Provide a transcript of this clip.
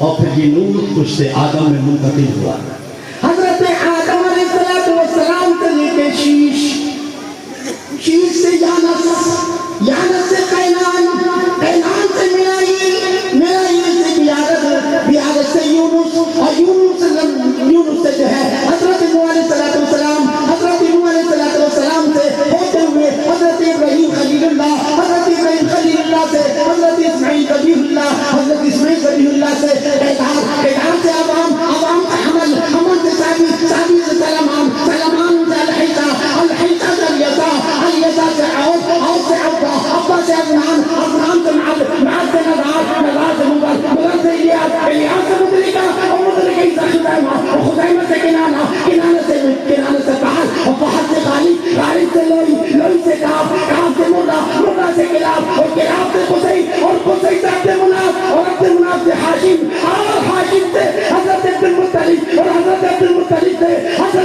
اور پھر یہ نور تجھ سے آدم میں منتقل ہوا. حضرت آدم علیہ السلام سے لے کے شیش سے یانس سے قینان سے ملائیل سے بیارت سے یونس اور یونس سے جو ہے حضرت نوح علیہ السلام سے ہوتے ہوئے حضرت ابراہیم خلیل اللہ سے حضرت اسماعیل ذبیح اللہ سے قینان سے عوام کا حمل سے سابی سے سلمان سے الحیطہ سے الیسا سے عوف سے عبا سے عدنان سے معد سے نظار سے مضر سے الیاس سے مدرکہ اور مدرکہ عیسیٰ خزیمہ سے کنانہ سے بحر اور بحر سے غالب سے لوئی سے کعب سے مرہ سے کلاب اور کلاب سے قصی اور قصی سے عبد مناف اور عبد مناف سے حاشم اور حاشم سے حضرت عبد المطلب اور حضرت عبد المطلب سے حضرت